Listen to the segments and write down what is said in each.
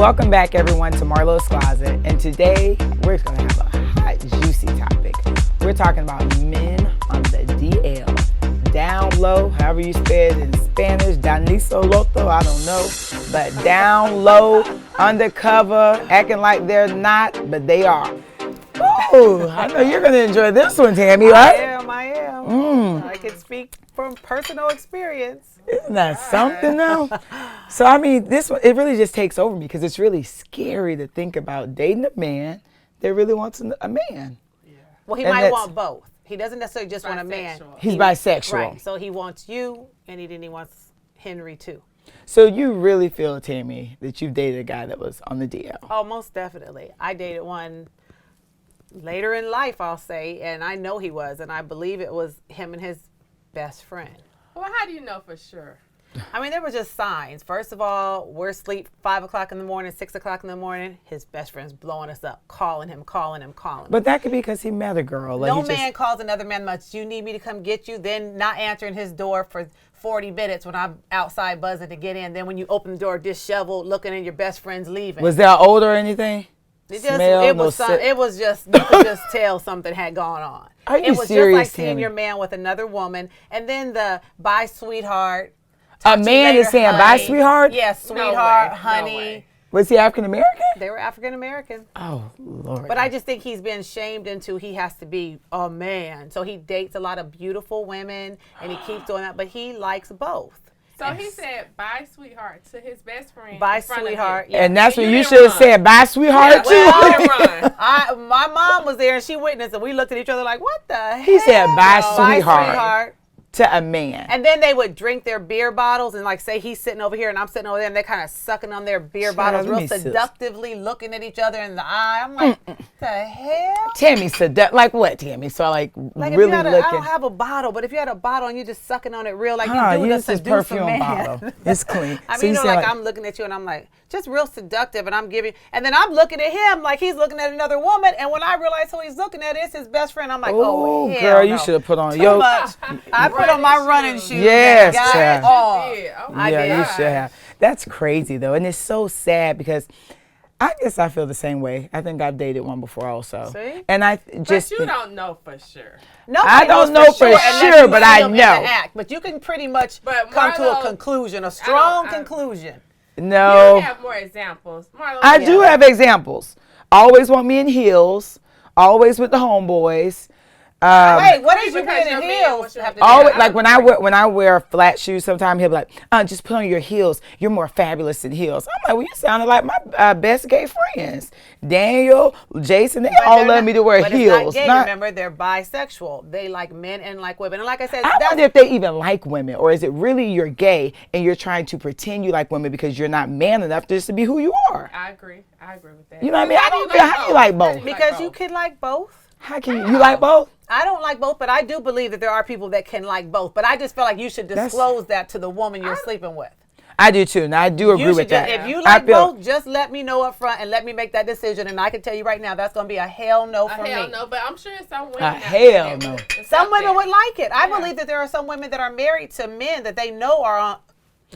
Welcome back, everyone, to Marlo's Closet. And today, we're going to have a hot, juicy topic. We're talking about men on the DL. Down low, however you say it in Spanish, Daniso Loto, I don't know. But down low, undercover, acting like they're not, but they are. Ooh, I know you're going to enjoy this one, Tammy, right? I am. I can speak from personal experience. Isn't that something now? So, I mean, this one, it really just takes over me because it's really scary to think about dating a man that really wants a man. Yeah. Well, he And might that's- want both. He doesn't necessarily just want a man. He's bisexual. Right. So he wants you, and he wants Henry too. So you really feel, Tammy, that you've dated a guy that was on the DL? Oh, most definitely. I dated one later in life, I'll say, and I know he was, and I believe it was him and his best friend. Well, how do you know for sure? I mean, there were just signs. First of all, we're asleep 5 o'clock in the morning, 6 o'clock in the morning. His best friend's blowing us up, calling him. But that could be because he met a girl. Like No man calls another man much. You need me to come get you, then not answering his door for 40 minutes when I'm outside buzzing to get in. Then when you open the door, disheveled, looking and your best friend's leaving. Was there odor or anything? It Smell, was just you could just tell something had gone on. Are you it was serious, just like seeing Tammy? your man with another woman, and then the bye sweetheart. A talk to you man is later, saying bye, honey. sweetheart? Yeah, sweetheart, No honey. way. Was he African American? They were African American. Oh, Lord. But I just think he's been shamed into he has to be a man. So he dates a lot of beautiful women, and he keeps doing that. But he likes both. So he said bye, sweetheart, to his best friend. Bye, in front of sweetheart. him. Yeah. And that's And when you you didn't should have run. said bye, sweetheart, Yeah, too. well, you didn't run. My mom was there, and she witnessed, and we looked at each other like, what the hell? He said, "Bye, Bye, sweetheart." To a man. And then they would drink their beer bottles and like say he's sitting over here and I'm sitting over there and they're kind of sucking on their beer bottles let real me see. seductively looking at each other in the eye. I'm like, the hell? Tammy said that. Like what, Tammy? So like Like really if you had looking. I don't have a bottle, but if you had a bottle and you're just sucking on it real like Huh, you do to use this seduce a perfume man. bottle. It's clean. I So mean, you you know, said, like I'm looking at you and I'm like, just real seductive and I'm giving, and then I'm looking at him like he's looking at another woman, and when I realize who he's looking at is his best friend, I'm like, oh, hell girl, you no. should have put on Too your. much. I put on my running shoes. Yes, got child. it on. Yeah, oh I my did. You God. should have. That's crazy though, and it's so sad because I guess I feel the same way. I think I've dated one before also. See? And I just But you think- don't know for sure. Nobody I don't knows know for unless sure, you but see I them in know. the act. But you can pretty much But come to a Marlo, conclusion, a strong I- conclusion. no. You have more examples. Marlo, I do have examples. Always want me in heels. Always with the homeboys. Wait, what does you because being in your man heels was your- have to do? Always, I like don't when I wear flat shoes, sometimes he'll be like, just put on your heels. You're more fabulous in heels. I'm like, well, you sounded like my best gay friends. Daniel, Jason, they But all they're love not- me to wear but heels. It's not gay, Not- remember, they're bisexual. They like men and like women. And like I said, I wonder if they even like women, or is it really you're gay and you're trying to pretend you like women because you're not man enough just to be who you are? I agree. I agree with that. You know what I mean? I don't How feel how you like both. because you can like both. How can you like both? I don't like both, but I do believe that there are people that can like both. But I just feel like you should disclose that to the woman you're sleeping with. I do too, and I do agree You with should just, that. if you I like feel- both, just let me know up front and let me make that decision. And I can tell you right now, that's going to be a hell no for Hell me. no, but I'm sure some women. A out hell there no. would accept Some women that. would like it. I Yeah. believe that there are some women that are married to men that they know are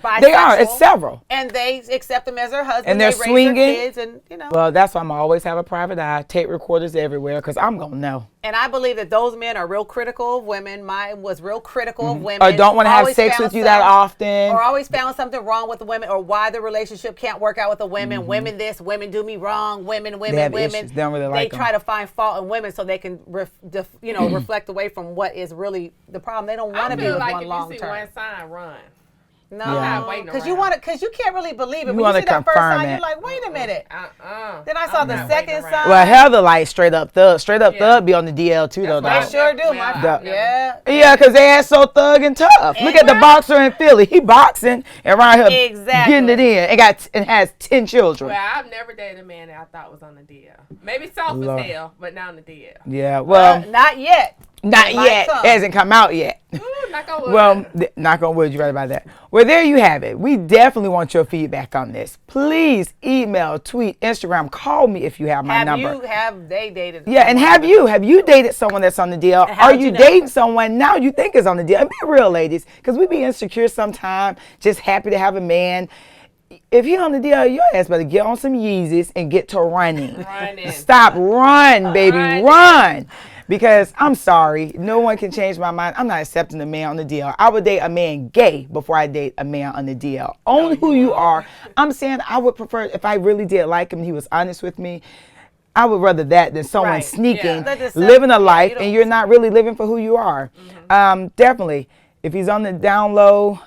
bisexual. They are. It's several. And they accept them as their husband. And they're they raise swinging. their kids and, you know. Well, that's why I'm always have a private eye, tape recorders everywhere, because I'm going to know. And I believe that those men are real critical of women. Mine was real critical of women. Or don't want to have Always sex found with you that some- often. Or always found something wrong with the women, or why the relationship can't work out with the women. Women this, women do me wrong. Women, They women, have women. issues. They don't really like They 'em. try to find fault in women so they can, reflect away from what is really the problem. They don't want I to be feel with like one if long you see term. one sign, run. No, not waiting because you around. want to, because you can't really believe it. You When you wanna see that first confirm sign, it. you're like, wait a minute. Then I I'm saw the not second waiting around. sign. Well, Heather like straight up thug. Straight up Yeah. thug be on the DL too, though. That's They dog. right. sure do. Yeah, My, I've never- yeah. Yeah, because they ass so thug and tough. Look at the boxer in Philly. He boxing and around here Exactly. getting it in and has 10 children. Well, I've never dated a man that I thought was on the DL. Maybe soft Lord. as hell, but not on the DL. Yeah, well, Not yet. not It might yet. come. It hasn't come out yet. Ooh, knock on wood. Well, knock on wood, you're right about that. Well, there you have it. We definitely want your feedback on this. Please email, tweet, Instagram, call me if you have my number. Have they dated? Yeah, and have you dated someone that's on the deal? And how Are did you you know? dating someone now you think is on the deal? And be real, ladies, because we be insecure sometimes, just happy to have a man. if he on the DL, your ass better get on some Yeezys and get to running. Running. Stop, run, baby, Running. run. Because I'm sorry, no one can change my mind. I'm not accepting a man on the DL. I would date a man gay before I date a man on the DL. Own who you are. I'm saying I would prefer, if I really did like him, he was honest with me, I would rather that than someone Right. sneaking, Yeah. living a Yeah, life, you and don't- you're not really living for who you are. Definitely, if he's on the down low,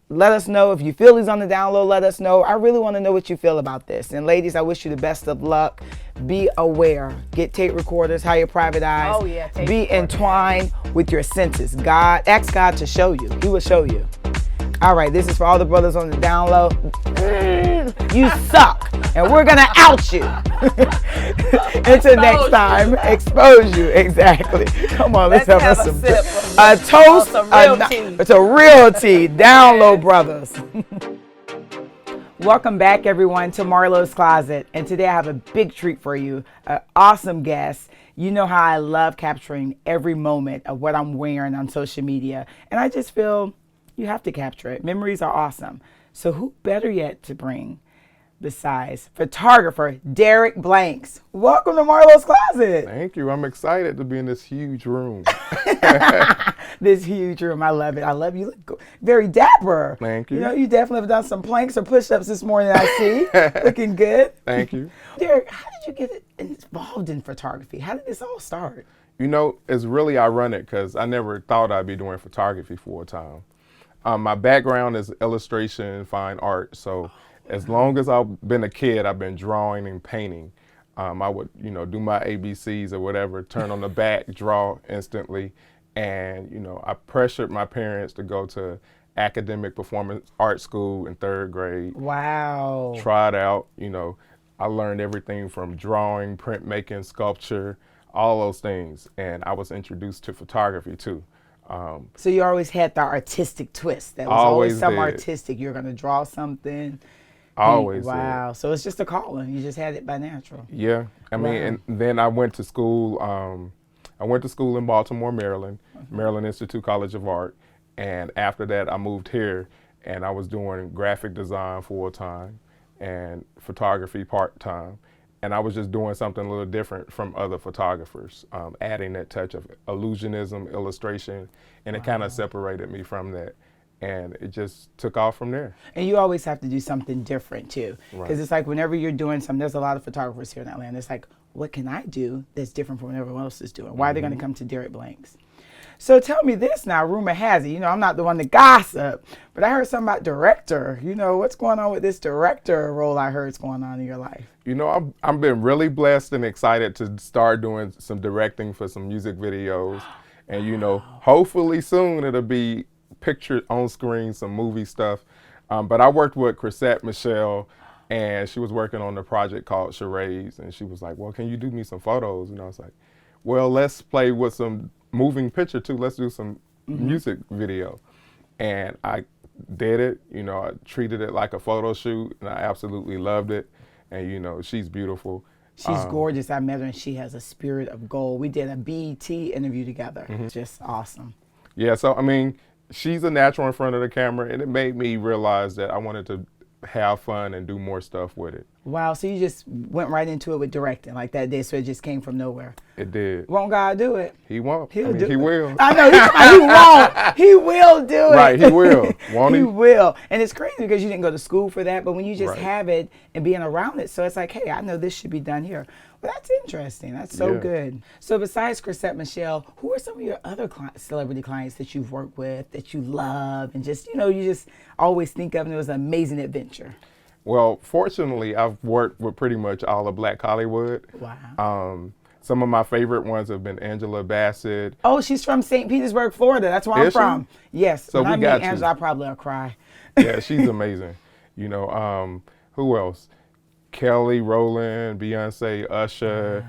let us know. If you feel he's on the down low, let us know. I really want to know what you feel about this. And ladies, I wish you the best of luck. Be aware. Get tape recorders, hire private eyes. Oh, yeah, tape Be recorders. entwined with your senses. God, ask God to show you. He will show you. All right, this is for all the brothers on the down low. You suck, and we're gonna out you. Until next time, expose you. Exactly. Come on, let's have us some sip a toast. some real tea. It's a real tea. Down low, brothers. Welcome back, everyone, to Marlo's Closet. And today I have a big treat for you. An awesome guest. You know how I love capturing every moment of what I'm wearing on social media. And I just feel you have to capture it. Memories are awesome. So who better yet to bring besides photographer Derek Blanks. Welcome to Marlo's Closet. Thank you. I'm excited to be in this huge room. This huge room. I love it. I love you. Look very dapper. Thank you. You know, you definitely have done some planks or push-ups this morning, I see. Looking good. Thank you. Derek, how did you get involved in photography? How did this all start? You know, it's really ironic because I never thought I'd be doing photography full time. My background is illustration, fine art. So as long as I've been a kid, I've been drawing and painting. I would, do my ABCs or whatever, turn on the back, draw instantly. And, I pressured my parents to go to academic performance art school in 3rd grade. Wow. Tried out, I learned everything from drawing, printmaking, sculpture, all those things. And I was introduced to photography too. So you always had the artistic twist. That was always some artistic. You're going to draw something. Always. Wow. So it's just a calling. You just had it by natural. Yeah. I mean, and then I went to school. I went to school in Baltimore, Maryland, Maryland Institute College of Art. And after that, I moved here and I was doing graphic design full time and photography part time. And I was just doing something a little different from other photographers, adding that touch of illusionism, illustration, and it kind of separated me from that. And it just took off from there. And you always have to do something different too. Because it's like whenever you're doing something, there's a lot of photographers here in Atlanta. It's like, what can I do that's different from what everyone else is doing? Why are they going to come to Derek Blanks? So tell me this now, rumor has it, I'm not the one to gossip, but I heard something about director. What's going on with this director role I heard is going on in your life? I've been really blessed and excited to start doing some directing for some music videos. And, hopefully soon it'll be pictured on screen, some movie stuff. But I worked with Chrisette Michelle, and she was working on a project called Charades. And she was like, well, can you do me some photos? And I was like, well, let's play with some moving picture too. Let's do some music video. And I did it, I treated it like a photo shoot and I absolutely loved it. And she's beautiful. She's gorgeous. I met her and she has a spirit of gold. We did a BET interview together. Just awesome. Yeah, so I mean, she's a natural in front of the camera and it made me realize that I wanted to have fun and do more stuff with it. Wow, so you just went right into it with directing like that day, so it just came from nowhere. It did. Won't God do it? He won't. He will. I know, he won't. He will do it. Right, he will. Won't he? He will. And it's crazy because you didn't go to school for that, but when you just Right. have it and being around it, so it's like, hey, I know this should be done here. Well, that's interesting. That's so good. So besides Chrisette Michelle, who are some of your other celebrity clients that you've worked with, that you love, and just, you just always think of, and it was an amazing adventure? Well, fortunately, I've worked with pretty much all of Black Hollywood. Wow. Some of my favorite ones have been Angela Bassett. Oh, she's from St. Petersburg, Florida. That's where I'm Is she? from. Yes. So when we I meet got Angela, you. I'll probably cry. Yeah, she's amazing. Who else? Kelly Rowland, Beyonce, Usher.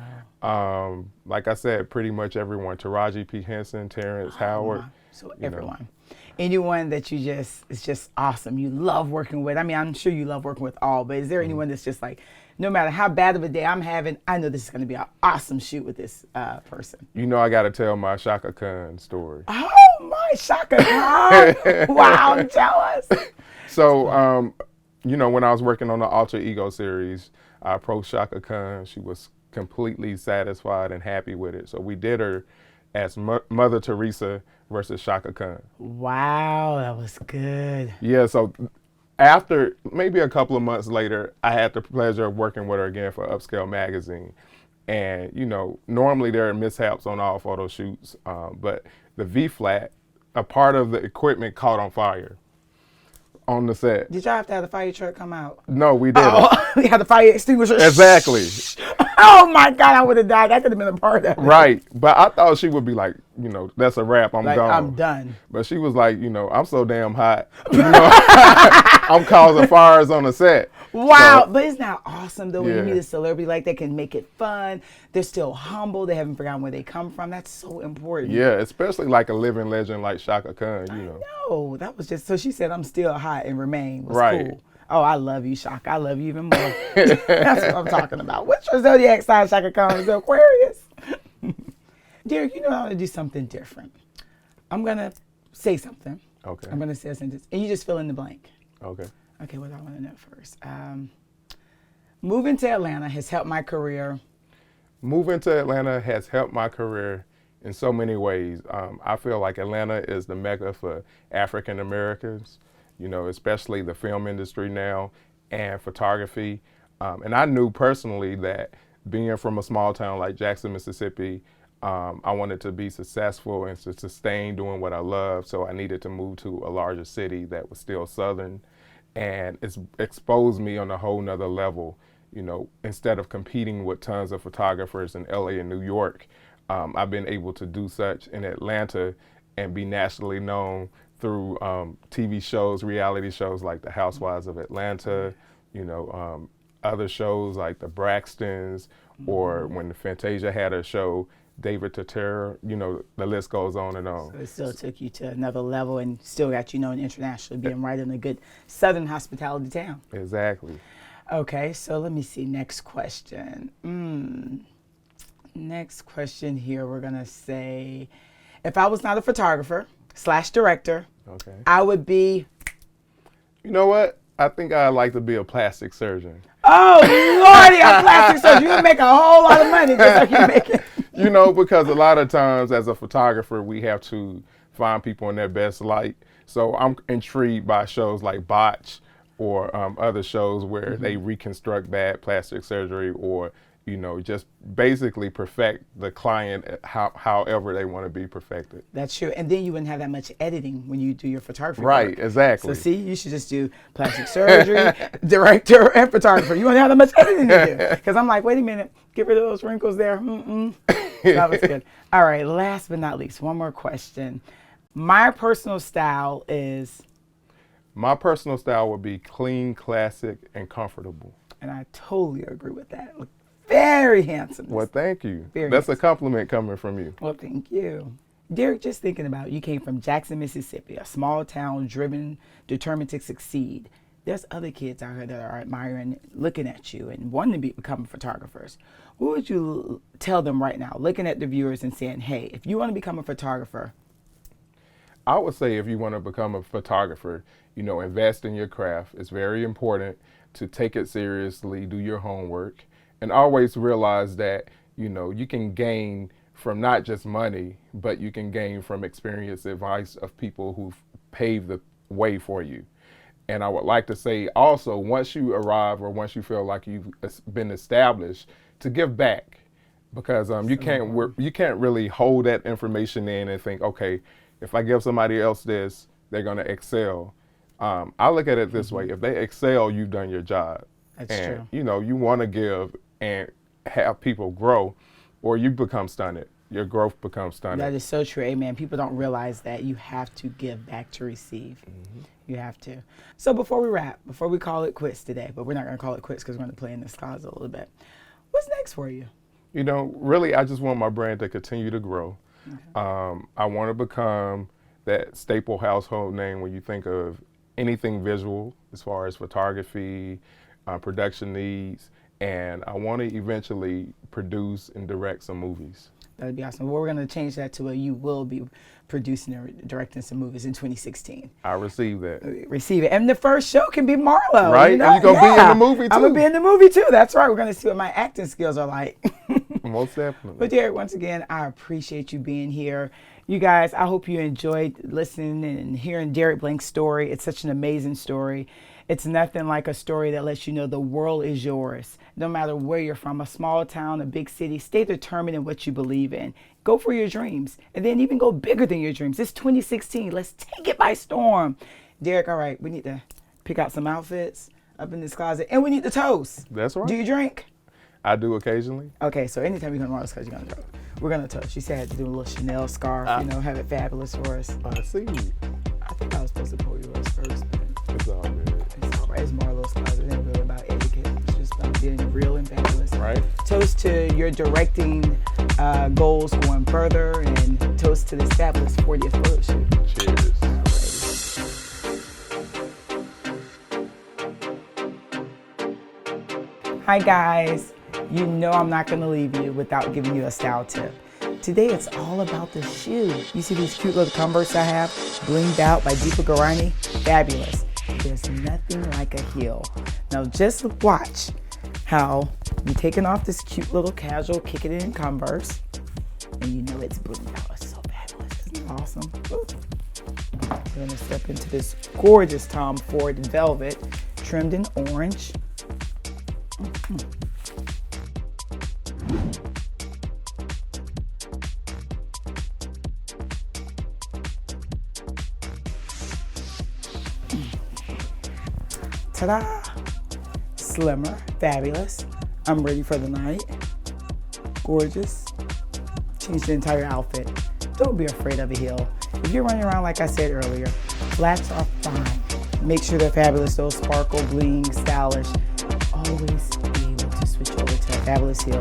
Like I said, pretty much everyone. Taraji P. Henson, Terrence Howard. Wow. So everyone. Anyone that is just awesome. You love working with. I mean, I'm sure you love working with all, but is there anyone that's just like, no matter how bad of a day I'm having, I know this is going to be an awesome shoot with this person? I got to tell my Shaka Khan story. Oh, my Shaka Khan. Wow, I'm jealous. So you know, when I was working on the Alter Ego series, I approached Shaka Khan. She was completely satisfied and happy with it. So we did her as Mother Teresa versus Shaka Khan. Wow, that was good. Yeah, so after maybe a couple of months later, I had the pleasure of working with her again for Upscale Magazine. And, you know, normally there are mishaps on all photo shoots, but the V-flat, a part of the equipment caught on fire on the set. Did y'all have to have the fire truck come out? No, we didn't. Oh, we had the fire extinguisher. Exactly. Oh my God, I would have died. That could have been a part of it. Right. But I thought she would be like, you know, that's a wrap. I'm Like, gone. I'm done. But she was like, you know, I'm so damn hot. You know, I'm causing fires on the set. Wow, So, but isn't that awesome though when you Yeah. meet a celebrity like that, can make it fun. They're still humble. They haven't forgotten where they come from. That's so important. yeah, especially like a living legend like Shaka Khan, you know. No, that was just, so she said, I'm still hot and remain. Was Right. cool. Oh, I love you, Shaka. I love you even more. That's what I'm talking about. What's your zodiac sign, Shaka Khan? Is Aquarius? Derek, you know I'm going to do something different. I'm going to say something. Okay. I'm going to say a sentence, and you just fill in the blank. Okay. Okay, what do I want to know first? Moving to Atlanta has helped my career. Moving to Atlanta has helped my career in so many ways. I feel like Atlanta is the mecca for African Americans, you know, especially the film industry now and photography. And I knew personally that being from a small town like Jackson, Mississippi, I wanted to be successful and to sustain doing what I love. So I needed to move to a larger city that was still Southern. And it's exposed me on a whole nother level. You know, instead of competing with tons of photographers in LA and New York, I've been able to do such in Atlanta and be nationally known through TV shows, reality shows like The Housewives of Atlanta, you know, other shows like The Braxtons, or when Fantasia had a show, David Totera, you know, the list goes on and on. So it still took you to another level and still got you known internationally, being right in a good Southern hospitality town. Exactly. Okay, so let me see. Next question. Next question here, we're going to say, if I was not a photographer / director, Okay. I would be, You know what? I think I'd like to be a plastic surgeon. oh, Lordy, a plastic surgeon. You would make a whole lot of money just like you make it. You know, because a lot of times as a photographer, we have to find people in their best light. So I'm intrigued by shows like Botch or other shows where they reconstruct bad plastic surgery, or, you know, just basically perfect the client however they want to be perfected. That's true. And then you wouldn't have that much editing when you do your photography Right, work. exactly. So see, you should just do plastic surgery, director, and photographer. You wouldn't have that much editing to do. Because I'm like, wait a minute, get rid of those wrinkles there. That was good. All right, last but not least, one more question. My personal style is, My personal style would be clean, classic, and comfortable. and I totally agree with that. Look very handsome. Well, thank you. Very That's a nice. compliment coming from you. Well, thank you. Derek, just thinking about it, you came from Jackson, Mississippi, a small town driven, determined to succeed. There's other kids out here that are admiring, looking at you and wanting to become photographers. What would you tell them right now, looking at the viewers and saying, hey, if you want to become a photographer? I would say if you want to become a photographer, you know, invest in your craft. It's very important to take it seriously, do your homework, and always realize that, you know, you can gain from not just money, but you can gain from experience, advice of people who've paved the way for you. And I would like to say also, once you arrive or once you feel like you've been established, to give back, because you can't really hold that information in and think, okay, if I give somebody else this, they're gonna excel. I look at it this way: if they excel, you've done your job. That's and, true. You know, you want to give and have people grow, or you become stunted. Your growth becomes stunted. That is so true. Amen. People don't realize that you have to give back to receive. You have to. So before we wrap, before we call it quits today, but we're not going to call it quits because we're going to play in this closet a little bit. What's next for you? You know, really, I just want my brand to continue to grow. I want to become that staple household name when you think of anything visual, as far as photography, production needs, and I want to eventually produce and direct some movies. That'd be awesome. Well, we're going to change that to you will be producing and directing some movies in 2016. I receive that. Receive it. And the first show can be Marlo. Right? You know? And you're going to be in the movie, too. I'm going to be in the movie, too. That's right. We're going to see what my acting skills are like. Most definitely. But Derek, once again, I appreciate you being here. You guys, I hope you enjoyed listening and hearing Derek Blank's story. It's such an amazing story. It's nothing like a story that lets you know the world is yours. No matter where you're from, a small town, a big city, stay determined in what you believe in. Go for your dreams. And then even go bigger than your dreams. It's 2016. Let's take it by storm. Derek, all right, we need to pick out some outfits up in this closet. And we need to toast. That's right. Do you drink? I do occasionally. Okay, so anytime you come to Marlo's Closet, you're going to drink. We're going to toast. She said I had to do a little Chanel scarf, have it fabulous for us. I see. I think I was supposed to pour yours first, but It's all good. it's all right. It's Marlo's Closet. It ain't really about etiquette. It's just about being real and fabulous. Right? Toast to your directing goals going further, and toast to this fabulous 40th photo shoot. Cheers. Hi guys, you know I'm not going to leave you without giving you a style tip. Today it's all about the shoe. You see these cute little Converse I have, blinged out by Deepa Garani? Fabulous. There's nothing like a heel. Now just watch how you're taking off this cute little casual, kicking it in Converse, and you know it's blinged out. It's so fabulous. Isn't it awesome? Ooh. We're gonna step into this gorgeous Tom Ford velvet, trimmed in orange. Ta-da! Slimmer, fabulous. I'm ready for the night. Gorgeous. Change the entire outfit. Don't be afraid of a heel. If you're running around like I said earlier, flats are fine. Make sure they're fabulous, those sparkle, bling, stylish. Always be able to switch over to a fabulous heel.